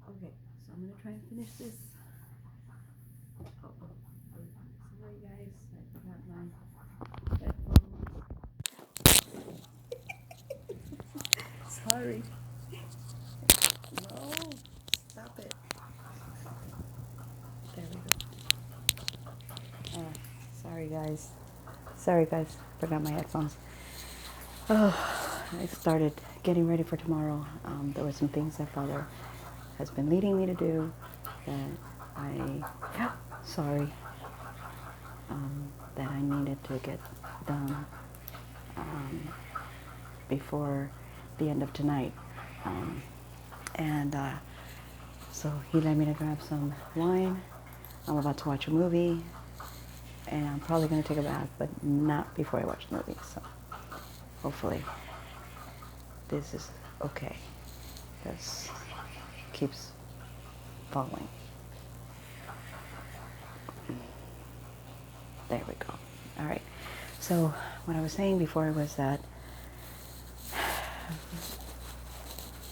Okay, so I'm gonna try and finish this. Sorry guys, I forgot my headphones. Sorry. No, stop it. There we go. Sorry guys. Sorry guys, forgot my headphones. Oh, I started getting ready for tomorrow. There were some things that Father has been leading me to do that sorry, that I needed to get done um, before the end of tonight. Um, and so he led me to grab some wine. I'm about to watch a movie, and I'm probably going to take a bath, but not before I watch the movie. So hopefully this is okay. This keeps falling. There we go. All right. So what I was saying before was that,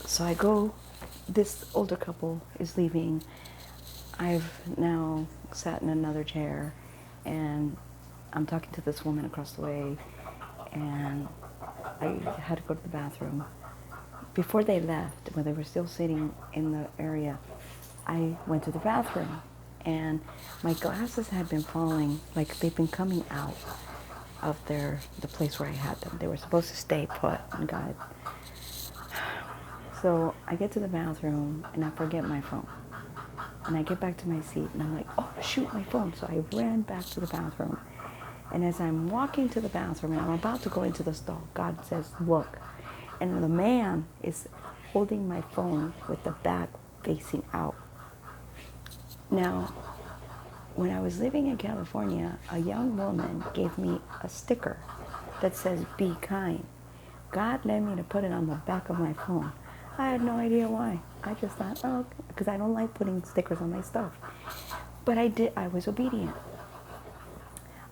so I go, this older couple is leaving. I've now sat in another chair, and I'm talking to this woman across the way, and I had to go to the bathroom. Before they left, when they were still sitting in the area, I went to the bathroom, and my glasses had been falling, like they've been coming out of the place where I had them. They were supposed to stay put, and God. So I get to the bathroom, and I forget my phone. And I get back to my seat, and I'm like, oh, shoot, my phone. So I ran back to the bathroom. And as I'm walking to the bathroom, and I'm about to go into the stall, God says, look. And the man is holding my phone with the back facing out. Now, when I was living in California, a young woman gave me a sticker that says, be kind. God led me to put it on the back of my phone. I had no idea why. I just thought, oh, because I don't like putting stickers on my stuff. But I did. I was obedient.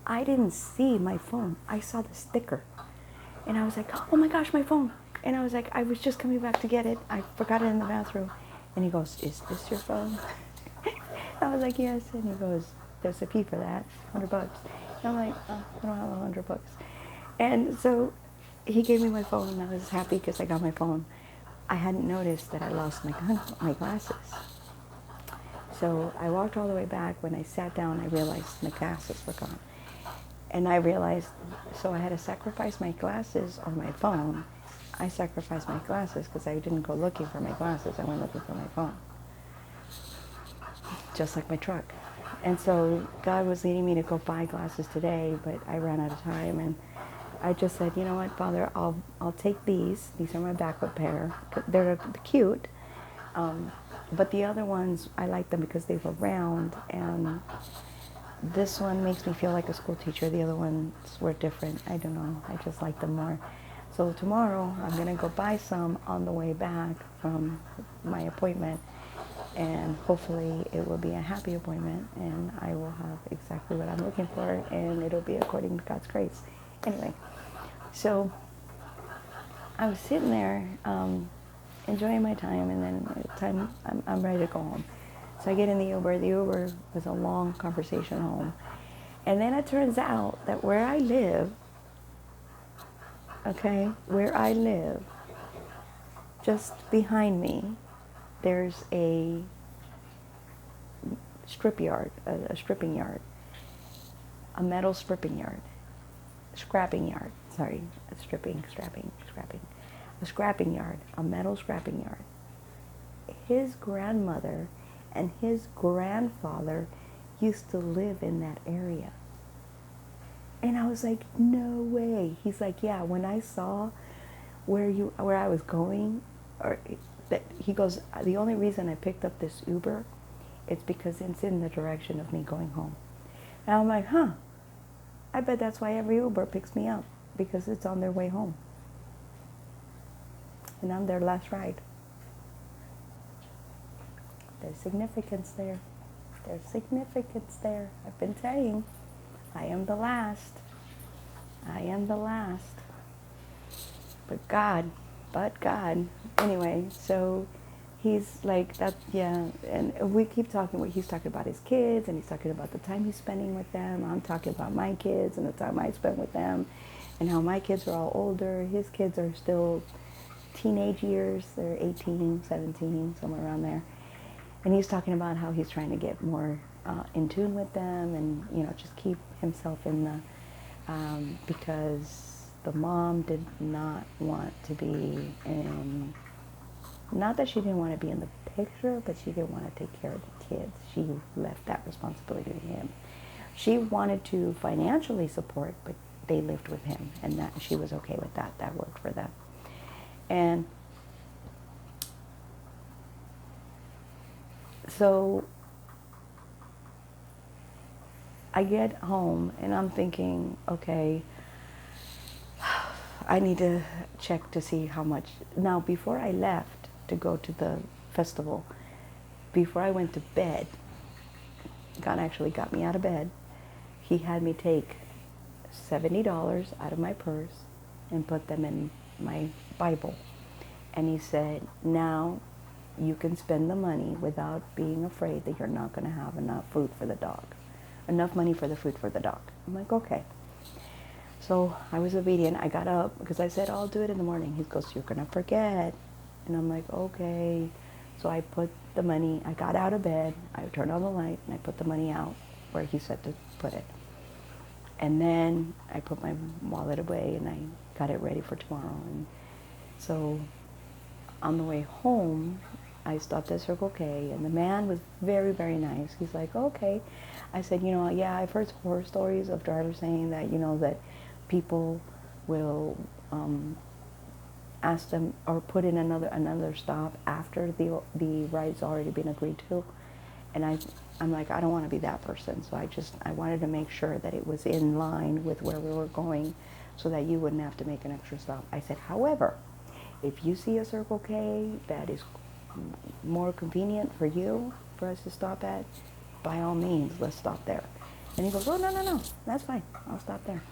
I didn't see my phone. I saw the sticker. And I was like, oh my gosh, my phone. And I was like, I was just coming back to get it. I forgot it in the bathroom. And he goes, is this your phone? I was like, yes. And he goes, there's a fee for that, $100. And I'm like, oh, I don't have $100. And so he gave me my phone, and I was happy because I got my phone. I hadn't noticed that I lost my glasses. So I walked all the way back. When I sat down, I realized my glasses were gone. And I realized, so I had to sacrifice my glasses or my phone. I sacrificed my glasses because I didn't go looking for my glasses. I went looking for my phone. Just like my truck. And so God was leading me to go buy glasses today, but I ran out of time. And I just said, you know what, Father, I'll take these. These are my backup pair. They're cute. But the other ones, I like them because they were round. And this one makes me feel like a school teacher. The other ones were different. I don't know. I just like them more. So tomorrow, I'm going to go buy some on the way back from my appointment. And hopefully it will be a happy appointment, and I will have exactly what I'm looking for, and it'll be according to God's grace. Anyway, so I was sitting there enjoying my time, and then I'm ready to go home. So I get in the Uber. The Uber was a long conversation home. And then it turns out that where I live, just behind me, there's a a stripping yard, a metal stripping yard, scrapping yard, sorry, a scrapping yard, a metal scrapping yard. His grandmother and his grandfather used to live in that area. And I was like, no way. He's like, yeah, when I saw where I was going, or that he goes, the only reason I picked up this Uber, it's because it's in the direction of me going home. And I'm like, huh, I bet that's why every Uber picks me up, because it's on their way home. And I'm their last ride. There's significance there. There's significance there. I've been saying, I am the last. I am the last. But God. Anyway, so he's like that, yeah. And we keep talking. He's talking about his kids, and he's talking about the time he's spending with them. I'm talking about my kids and the time I spent with them, and how my kids are all older. His kids are still teenage years. They're 18, 17, somewhere around there. And he's talking about how he's trying to get more in tune with them, and just keep himself in the because the mom did not want to be in. Not that she didn't want to be in the picture, but she didn't want to take care of the kids. She left that responsibility to him. She wanted to financially support, but they lived with him, and that she was okay with that. That worked for them. And so I get home and I'm thinking, okay, I need to check to see how much. Now, before I left to go to the festival, before I went to bed, God actually got me out of bed. He had me take $70 out of my purse and put them in my Bible. And he said, now you can spend the money without being afraid that you're not going to have enough food for the dog. Enough money for the food for the dog. I'm like, okay. So I was obedient. I got up because I said, I'll do it in the morning. He goes, you're going to forget. And I'm like, okay. So I put the money, I got out of bed, I turned on the light, and I put the money out where he said to put it. And then I put my wallet away and I got it ready for tomorrow. And so on the way home, I stopped at Circle K, and the man was very, very nice. He's like, okay. I said, yeah, I've heard horror stories of drivers saying that, that people will ask them or put in another stop after the ride's already been agreed to. And I'm like, I don't want to be that person. So I wanted to make sure that it was in line with where we were going so that you wouldn't have to make an extra stop. I said, however, if you see a Circle K that is more convenient for you, for us to stop at, by all means, let's stop there. And he goes, oh, no, that's fine. I'll stop there.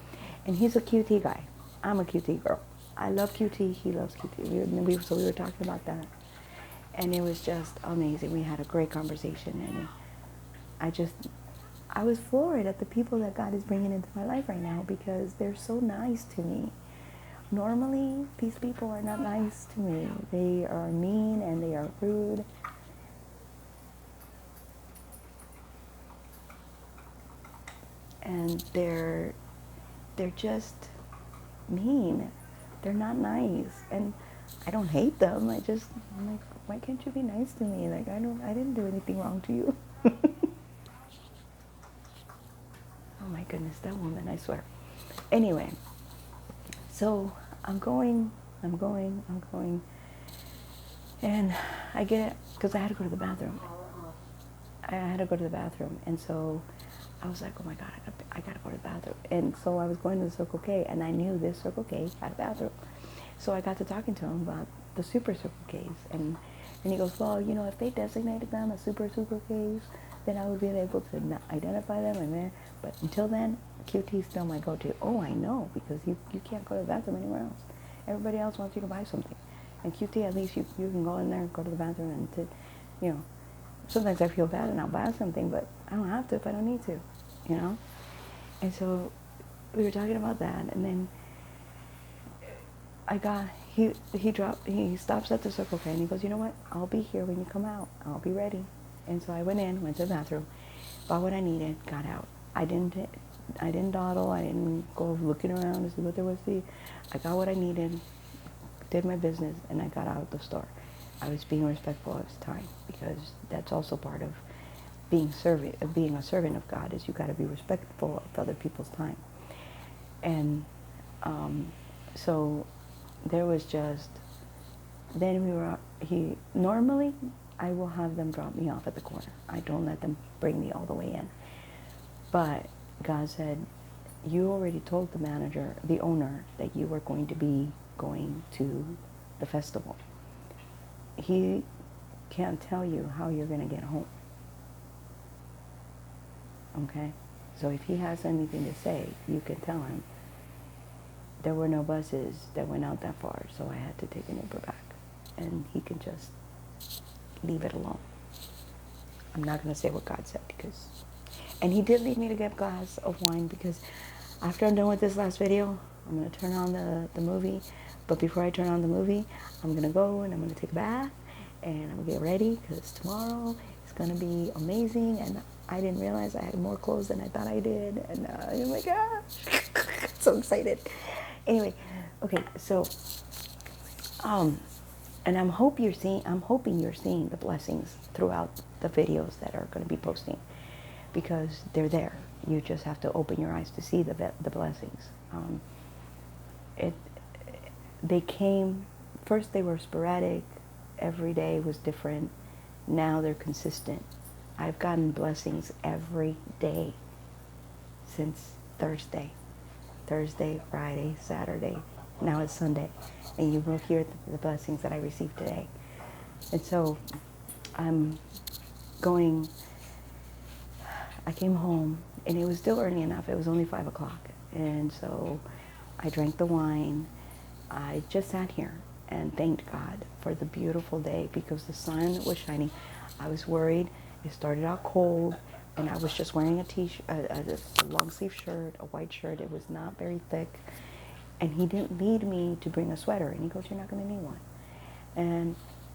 And he's a QT guy. I'm a QT girl. I love QT. He loves QT. So we were talking about that. And it was just amazing. We had a great conversation. And I was floored at the people that God is bringing into my life right now because they're so nice to me. Normally, these people are not nice to me. They are mean and they are rude. And they're just mean. They're not nice. And I don't hate them. I'm like, why can't you be nice to me? Like, I didn't do anything wrong to you. Oh my goodness, that woman, I swear. Anyway, so I'm going, and I get it, because I had to go to the bathroom. And so I was like, oh my God, I got to go to the bathroom. And so I was going to the Circle K, and I knew this Circle K had a bathroom. So I got to talking to him about the Super Circle Ks, and he goes, well, if they designated them as Super Circle Ks, then I would be able to identify them, but until then, QT is still my go-to. Oh, I know, because you can't go to the bathroom anywhere else. Everybody else wants you to buy something. And QT, at least you can go in there and go to the bathroom and sometimes I feel bad and I'll buy something, but I don't have to if I don't need to, And so we were talking about that, and then he stops at the Circle K, and he goes, you know what? I'll be here when you come out. I'll be ready. And so I went to the bathroom, bought what I needed, got out. I didn't dawdle. I didn't go looking around to see what there was to eat. I got what I needed, did my business, and I got out of the store. I was being respectful of his time, because that's also part of being a servant of God, is you got to be respectful of other people's time. And so there was normally I will have them drop me off at the corner. I don't let them bring me all the way in. But God said, you already told the manager, the owner, that you were going to be going to the festival. He can't tell you how you're going to get home. Okay? So if he has anything to say, you can tell him. There were no buses that went out that far, so I had to take an Uber back. And he can just leave it alone. I'm not going to say what God said because, and he did lead me to get a glass of wine because after I'm done with this last video, I'm going to turn on the movie. But before I turn on the movie, I'm going to go and I'm going to take a bath and I'm going to get ready because tomorrow is going to be amazing. And I didn't realize I had more clothes than I thought I did. And oh my gosh, so excited. Anyway, okay, so, and I'm hoping you're seeing the blessings throughout the videos that are going to be posting because they're there. You just have to open your eyes to see the blessings. They came, first they were sporadic, every day was different. Now they're consistent. I've gotten blessings every day since Thursday, Friday, Saturday, now it's Sunday. And you will hear the blessings that I received today. And so I came home and it was still early enough. It was only 5 o'clock. And so I drank the wine. I just sat here and thanked God for the beautiful day because the sun was shining. I was worried. It started out cold and I was just wearing a t-shirt, a long sleeve shirt, a white shirt. It was not very thick. And he didn't lead me to bring a sweater. And he goes, you're not going to need one.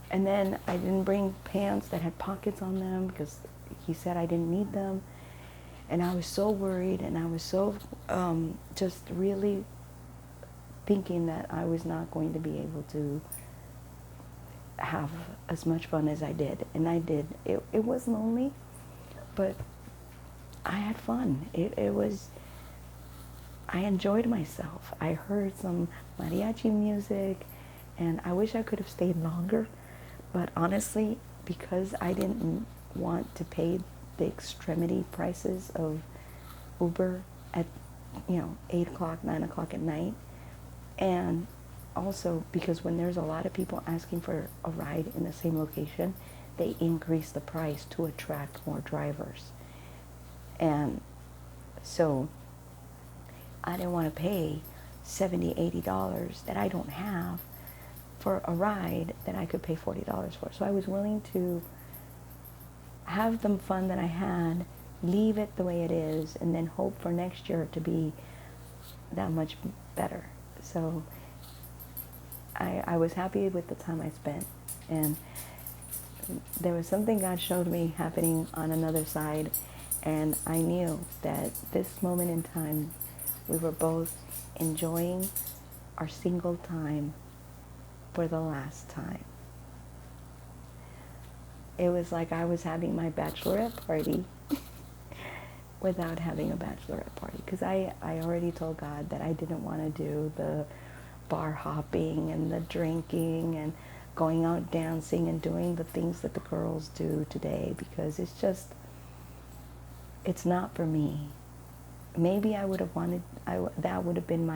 And then I didn't bring pants that had pockets on them because he said I didn't need them. And I was so worried and I was so just really thinking that I was not going to be able to have as much fun as I did. And I did. It was lonely, but I had fun. I enjoyed myself. I heard some mariachi music and I wish I could have stayed longer. But honestly, because I didn't want to pay the extremity prices of Uber at 8 o'clock, 9 o'clock at night, and also because when there's a lot of people asking for a ride in the same location, they increase the price to attract more drivers. And so I didn't want to pay $70, $80 that I don't have for a ride that I could pay $40 for. So I was willing to have the fun that I had, leave it the way it is, and then hope for next year to be that much better. So I was happy with the time I spent. And there was something God showed me happening on another side, and I knew that this moment in time, we were both enjoying our single time for the last time. It was like I was having my bachelorette party without having a bachelorette party. Because I already told God that I didn't want to do the bar hopping and the drinking and going out dancing and doing the things that the girls do today. Because it's not for me. Maybe I would have wanted, that would have been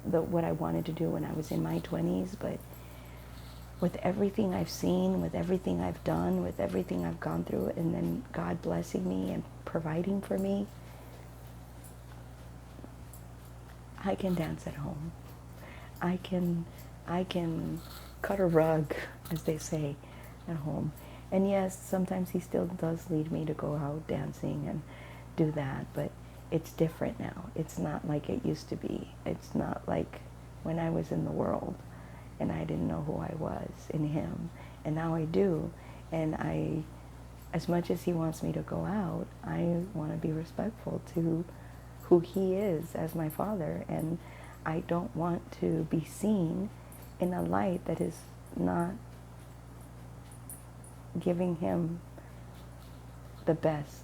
what I wanted to do when I was in my 20s, but with everything I've seen, with everything I've done, with everything I've gone through, and then God blessing me and providing for me, I can dance at home. I can cut a rug, as they say, at home. And yes, sometimes he still does lead me to go out dancing and do that, but it's different now. It's not like it used to be. It's not like when I was in the world and I didn't know who I was in him. And now I do. And as much as he wants me to go out, I want to be respectful to who he is as my father. And I don't want to be seen in a light that is not giving him the best.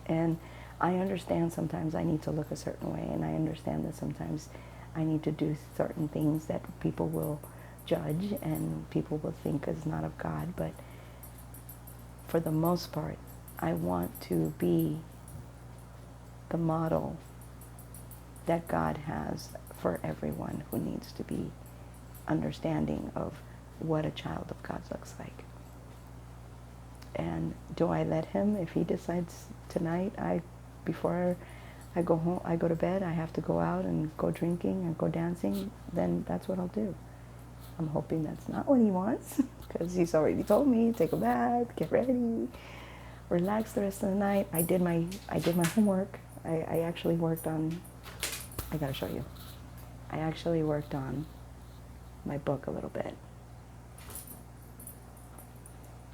And I understand sometimes I need to look a certain way, and I understand that sometimes I need to do certain things that people will judge and people will think is not of God. But for the most part, I want to be the model that God has for everyone who needs to be understanding of what a child of God looks like. And do I let him, if he decides tonight, before I go home, I go to bed, I have to go out and go drinking and go dancing, then that's what I'll do. I'm hoping that's not what he wants, because he's already told me, take a bath, get ready, relax the rest of the night. I did my homework. I actually worked on, I gotta show you. I actually worked on my book a little bit.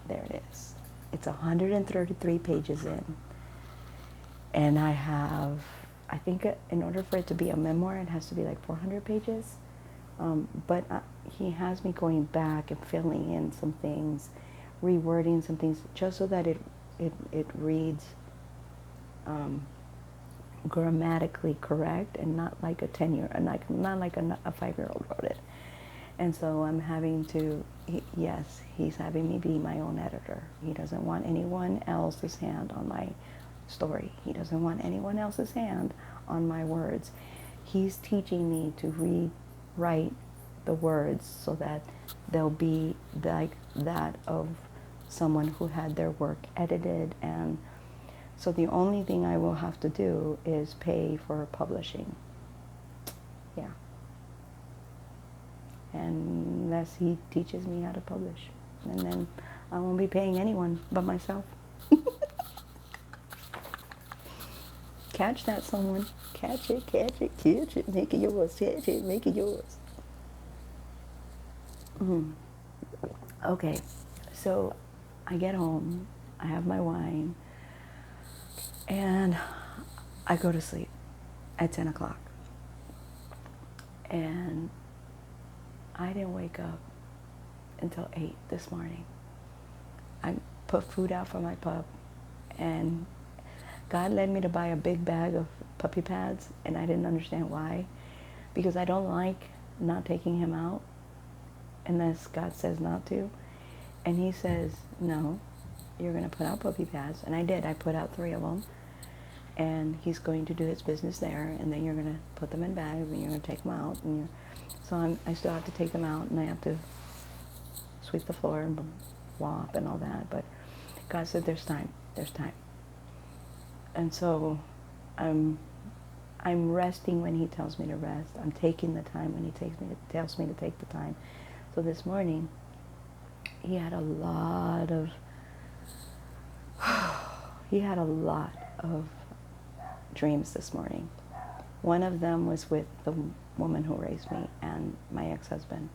There it is. It's 133 pages in. And I think in order for it to be a memoir, it has to be like 400 pages. But he has me going back and filling in some things, rewording some things, just so that it reads grammatically correct and not like a 10-year, not like a 5-year-old wrote it. And so I'm having to, yes, he's having me be my own editor. He doesn't want anyone else's hand on my story. He doesn't want anyone else's hand on my words. He's teaching me to rewrite the words so that they'll be like that of someone who had their work edited. And so the only thing I will have to do is pay for publishing. Yeah. Unless he teaches me how to publish. And then I won't be paying anyone but myself. Catch that, someone. Catch it, catch it, catch it. Make it yours. Catch it, make it yours. Okay, so I get home. I have my wine. And I go to sleep at 10 o'clock. And I didn't wake up until 8 this morning. I put food out for my pup, and God led me to buy a big bag of puppy pads, and I didn't understand why, because I don't like not taking him out unless God says not to. And he says, no, you're going to put out puppy pads. And I did. I put out 3 of them, and he's going to do his business there, and then you're going to put them in bags, and you're going to take them out. And so I still have to take them out, and I have to sweep the floor and mop and all that. But God said, there's time. There's time. And so I'm resting when he tells me to rest. I'm taking the time when he tells me to take the time. So this morning, he had a lot of dreams this morning. One of them was with the woman who raised me and my ex-husband,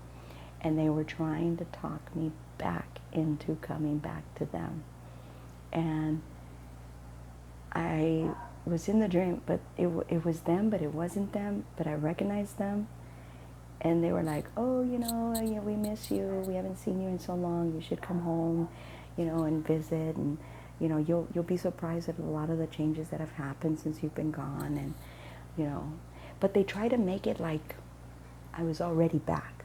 and they were trying to talk me back into coming back to them. And I was in the dream, but it was them, but it wasn't them, but I recognized them. And they were like, oh, yeah, we miss you. We haven't seen you in so long. You should come home, and visit. And, you'll be surprised at a lot of the changes that have happened since you've been gone. And, but they try to make it like I was already back.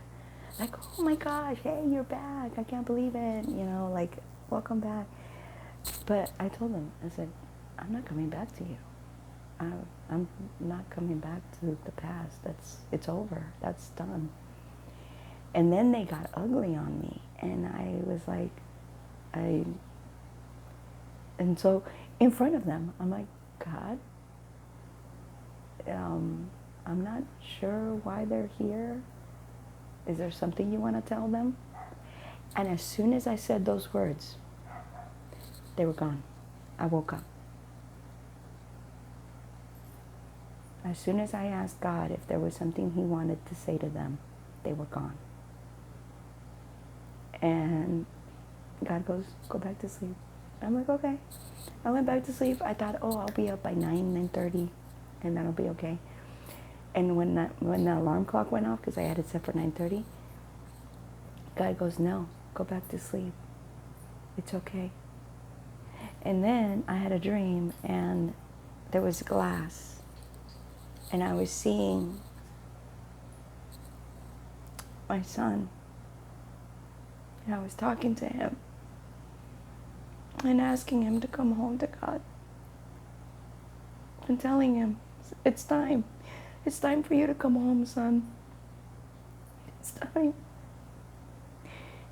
Like, oh my gosh, hey, you're back. I can't believe it. Like, welcome back. But I told them, I said, I'm not coming back to you. I'm not coming back to the past. It's over. That's done. And then they got ugly on me, and I was like, and so in front of them, I'm like, God, I'm not sure why they're here. Is there something you want to tell them? And as soon as I said those words, they were gone. I woke up. As soon as I asked God if there was something he wanted to say to them, they were gone. And God goes, go back to sleep. I'm like, okay. I went back to sleep. I thought, oh, I'll be up by 9:30, and that'll be okay. And when the alarm clock went off, because I had it set for 9:30, God goes, no, go back to sleep. It's okay. And then I had a dream, and there was glass. And I was seeing my son. And I was talking to him and asking him to come home to God. And telling him, it's time. It's time for you to come home, son. It's time.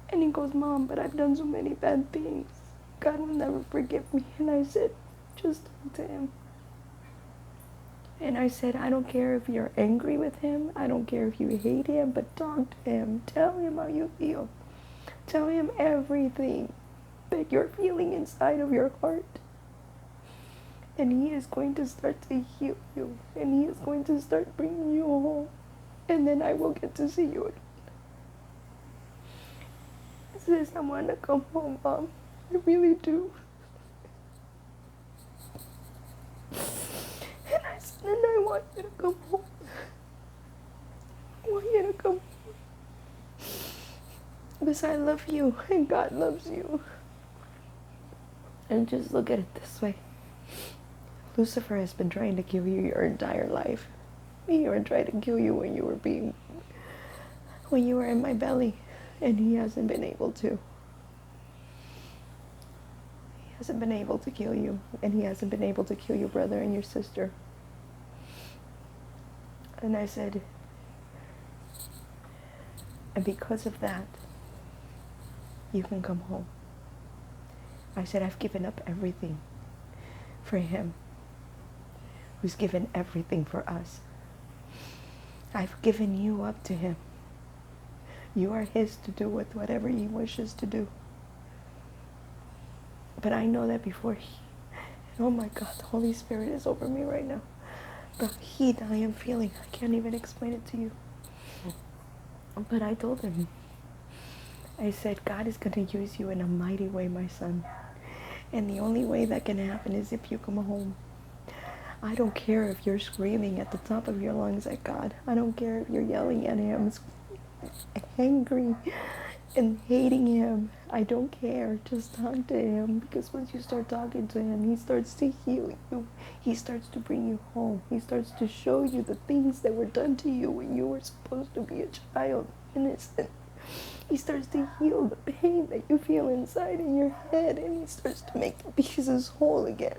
And he goes, Mom, but I've done so many bad things. God will never forgive me. And I said, just talk to him. And I said, I don't care if you're angry with him. I don't care if you hate him, but talk to him. Tell him how you feel. Tell him everything that you're feeling inside of your heart. And he is going to start to heal you. And he is going to start bringing you home. And then I will get to see you again. He says, I want to come home, Mom. I really do. And I said, and I want you to come home. I want you to come home. Because I love you and God loves you. And just look at it this way. Lucifer has been trying to kill you your entire life. He was trying to kill you when you were in my belly. And he hasn't been able to. He hasn't been able to kill you. And he hasn't been able to kill your brother and your sister. And I said, and because of that, you can come home. I said, I've given up everything for him, who's given everything for us. I've given you up to him. You are his to do with whatever he wishes to do. But I know that before oh my God, the Holy Spirit is over me right now. The heat I am feeling, I can't even explain it to you. But I told him, I said, God is going to use you in a mighty way, my son. And the only way that can happen is if you come home. I don't care if you're screaming at the top of your lungs at God. I don't care if you're yelling at him, angry and hating him. I don't care. Just talk to him, because once you start talking to him, he starts to heal you. He starts to bring you home. He starts to show you the things that were done to you when you were supposed to be a child, innocent. He starts to heal the pain that you feel inside in your head, and he starts to make the pieces whole again.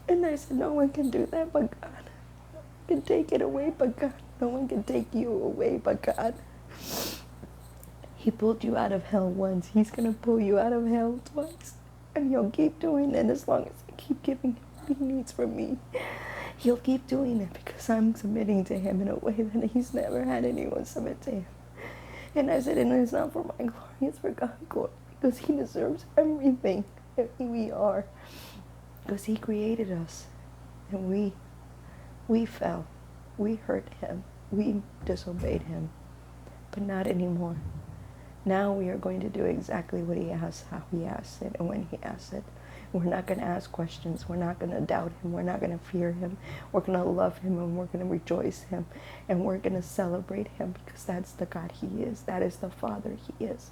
And I said, no one can do that but God. No one can take it away but God. No one can take you away but God. He pulled you out of hell once. He's going to pull you out of hell twice. And he'll keep doing it as long as I keep giving him what he needs from me. He'll keep doing it because I'm submitting to him in a way that he's never had anyone submit to him. And I said, and it's not for my glory, it's for God's glory. Because he deserves everything that we are. Because he created us. And we fell. We hurt him. We disobeyed him. But not anymore. Now we are going to do exactly what he asks, how he asks it, and when he asks it. We're not going to ask questions. We're not going to doubt him. We're not going to fear him. We're going to love him, and we're going to rejoice him. And we're going to celebrate him, because that's the God he is. That is the Father he is.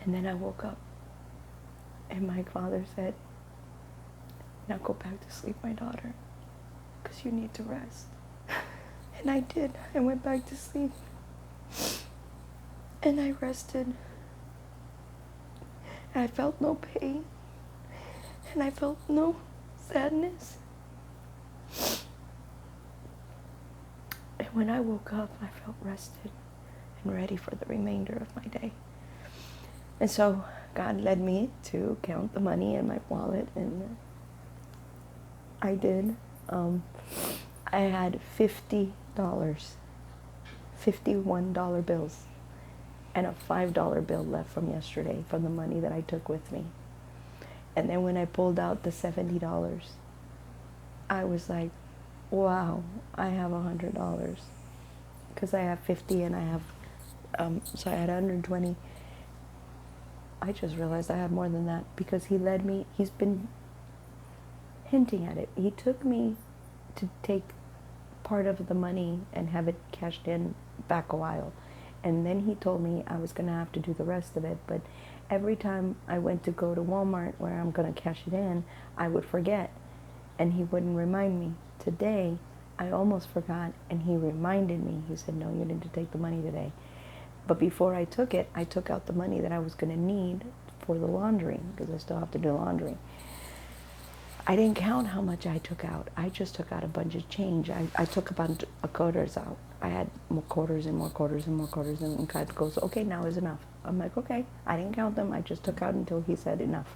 And then I woke up, and my father said, now go back to sleep, my daughter, because you need to rest. And I did. I went back to sleep. And I rested. I felt no pain. And I felt no sadness. And when I woke up, I felt rested and ready for the remainder of my day. And so God led me to count the money in my wallet, and I did. I had $50, $51 bills, and a $5 bill left from yesterday from the money that I took with me. And then when I pulled out the $70, I was like, wow, I have $100. Because I have 50 and I have, so I had 120. I just realized I had more than that, because he led me, he's been hinting at it. He took me to take part of the money and have it cashed in back a while. And then he told me I was going to have to do the rest of it. But every time I went to go to Walmart where I'm going to cash it in, I would forget. And he wouldn't remind me. Today, I almost forgot, and he reminded me. He said, no, you need to take the money today. But before I took it, I took out the money that I was going to need for the laundry, because I still have to do laundry. I didn't count how much I took out. I just took out a bunch of change. I took a bunch of quarters out. I had more quarters and more quarters and more quarters, and God goes, okay, now is enough. I'm like, okay. I didn't count them. I just took out until he said enough.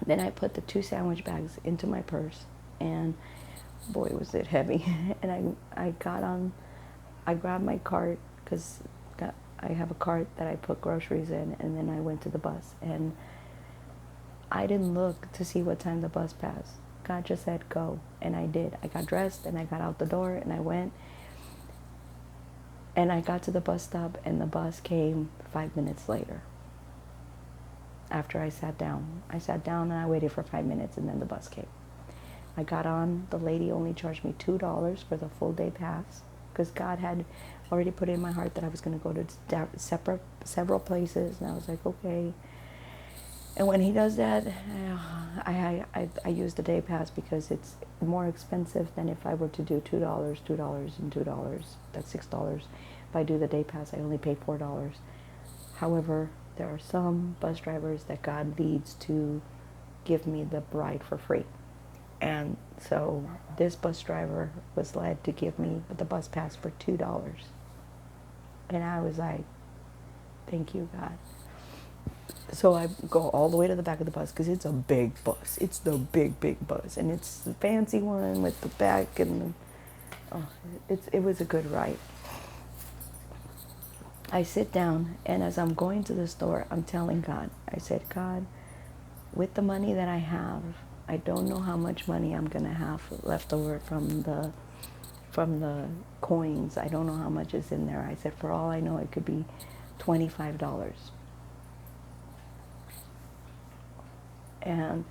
Then I put the 2 sandwich bags into my purse, and boy, was it heavy. And I got on, I grabbed my cart, because I have a cart that I put groceries in, and then I went to the bus. And I didn't look to see what time the bus passed. God just said, go. And I did. I got dressed, and I got out the door, and I went. And I got to the bus stop, and the bus came 5 minutes later. After I sat down. I sat down, and I waited for 5 minutes, and then the bus came. I got on. The lady only charged me $2 for the full day pass, because God had already put in my heart that I was going to go to several places, and I was like, okay. And when he does that, I use the day pass because it's more expensive than if I were to do $2, $2, and $2. That's $6. If I do the day pass, I only pay $4. However, there are some bus drivers that God leads to give me the ride for free. And so this bus driver was led to give me the bus pass for $2. And I was like, thank you, God. So I go all the way to the back of the bus, because it's a big bus. It's the big, big bus. And it's the fancy one with the back, and it was a good ride. I sit down, and as I'm going to the store, I'm telling God, I said, God, with the money that I have, I don't know how much money I'm going to have left over from the coins. I don't know how much is in there. I said, for all I know, it could be $25. And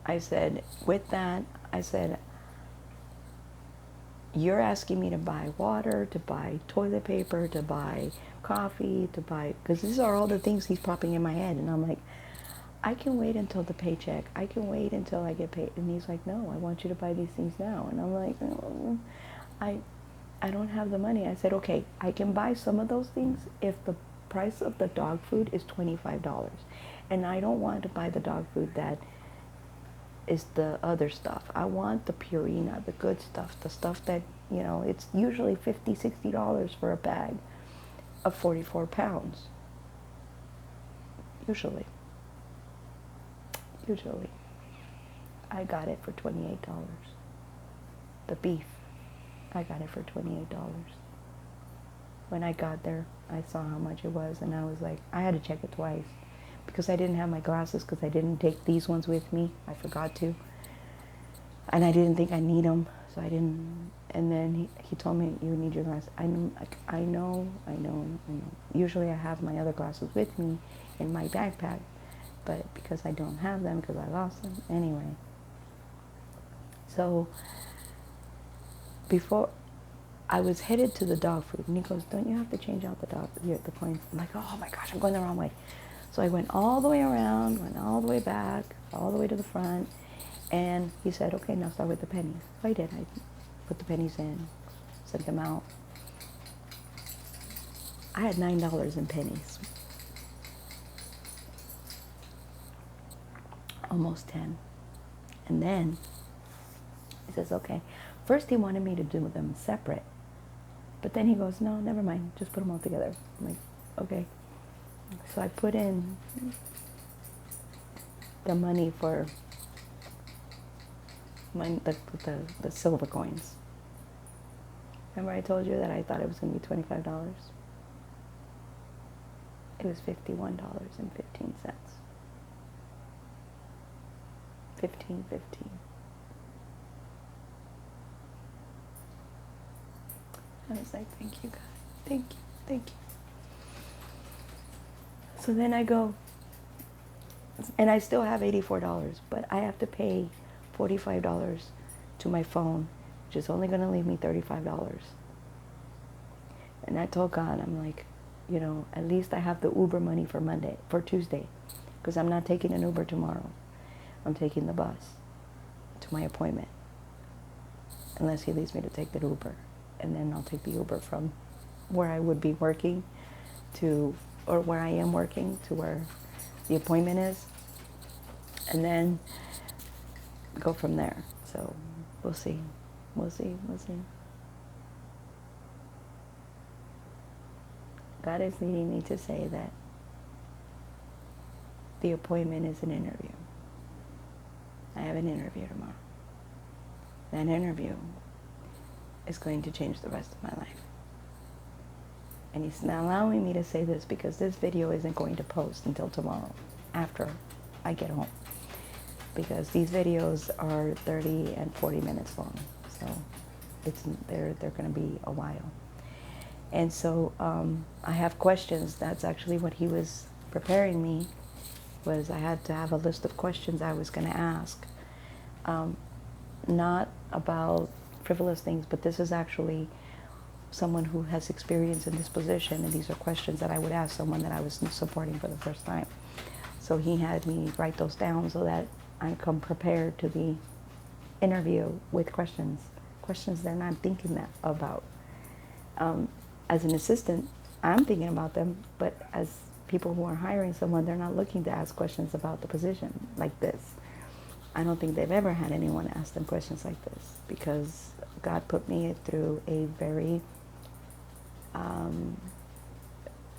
I said, with that, I said, you're asking me to buy water, to buy toilet paper, to buy coffee, to buy, because these are all the things he's popping in my head. And I'm like, I can wait until the paycheck. I can wait until I get paid. And he's like, no, I want you to buy these things now. And I'm like, oh, I don't have the money. I said, okay, I can buy some of those things if the price of the dog food is $25. And I don't want to buy the dog food that is the other stuff. I want the Purina, the good stuff, the stuff that, you know, it's usually $50, $60 for a bag of 44 pounds. Usually. I got it for $28. The beef, I got it for $28. When I got there, I saw how much it was, and I was like, I had to check it twice, because I didn't have my glasses, because I didn't take these ones with me. I forgot to. And I didn't think I need them, so I didn't. And then he told me, you need your glasses. I know. Usually I have my other glasses with me in my backpack, but because I don't have them, because I lost them. Anyway. So before, I was headed to the dog food, and he goes, don't you have to change out the coins? I'm like, oh my gosh, I'm going the wrong way. So I went all the way around, went all the way back, all the way to the front, and he said, okay, now start with the pennies. So I did. I put the pennies in, sent them out. I had $9 in pennies. Almost 10. And then he says, okay. First he wanted me to do them separate. But then he goes, no, never mind. Just put them all together. I'm like, okay. So I put in the money for the silver coins. Remember I told you that I thought it was going to be $25? It was $51.15. 15.15. I was like, thank you, God. Thank you. So then I go, and I still have $84, but I have to pay $45 to my phone, which is only going to leave me $35. And I told God, I'm like, you know, at least I have the Uber money for Tuesday, because I'm not taking an Uber tomorrow. I'm taking the bus to my appointment, unless he leaves me to take the Uber. And then I'll take the Uber from where I would be working or where I am working to where the appointment is, and then go from there. So we'll see. God is leading me to say that the appointment is an interview. I have an interview tomorrow. That interview is going to change the rest of my life. And he's not allowing me to say this because this video isn't going to post until tomorrow after I get home. Because these videos are 30 and 40 minutes long. So they're going to be a while. And so I have questions. That's actually what he was preparing me, was I had to have a list of questions I was going to ask. Not about frivolous things, but this is actually someone who has experience in this position, and these are questions that I would ask someone that I was supporting for the first time. So he had me write those down so that I come prepared to the interview with questions they're not thinking about. As an assistant, I'm thinking about them, but as people who are hiring someone, they're not looking to ask questions about the position like this. I don't think they've ever had anyone ask them questions like this, because God put me through a very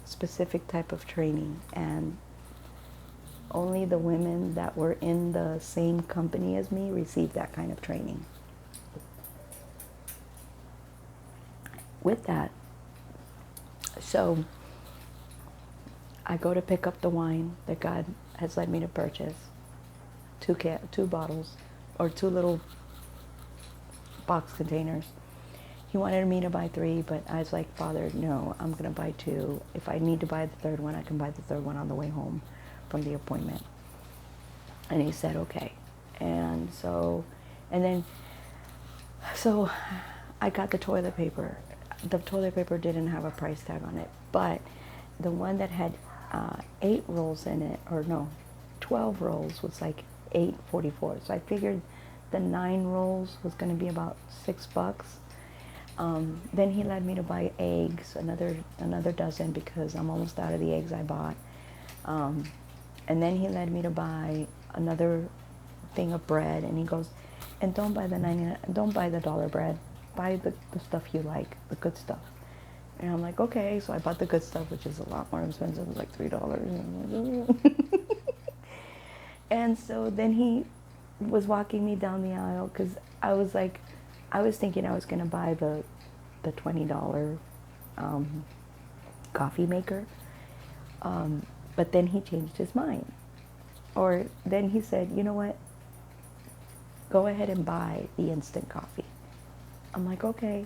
specific type of training, and only the women that were in the same company as me received that kind of training. With that, so I go to pick up the wine that God has led me to purchase, two bottles, or two little box containers. He wanted me to buy 3, but I was like, Father, no, I'm going to buy 2. If I need to buy the third one, I can buy the third one on the way home from the appointment. And he said, okay. And so I got the toilet paper. The toilet paper didn't have a price tag on it, but the one that had 8 rolls in it, or no, 12 rolls, was like $8.44. So I figured the 9 rolls was going to be about $6. Then he led me to buy eggs, another dozen, because I'm almost out of the eggs I bought. And then he led me to buy another thing of bread, and he goes, and don't buy the dollar bread, buy the stuff you like, the good stuff. And I'm like, okay. So I bought the good stuff, which is a lot more expensive. It was like $3. And, I'm like, and so then he was walking me down the aisle, because I was thinking I was going to buy the $20 coffee maker. But then he changed his mind. Or then he said, you know what? Go ahead and buy the instant coffee. I'm like, okay.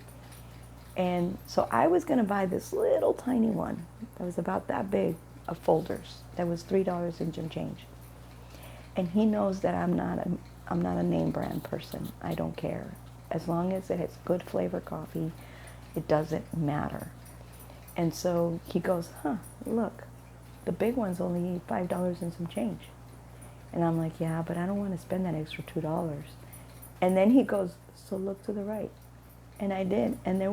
And so I was going to buy this little tiny one that was about that big of folders. That was $3 and some change. And he knows that I'm not a name brand person. I don't care. As long as it has good flavor coffee, it doesn't matter. And so he goes, look, the big one's only $5 and some change. And I'm like, yeah, but I don't want to spend that extra $2. And then he goes, so look to the right. And I did. And there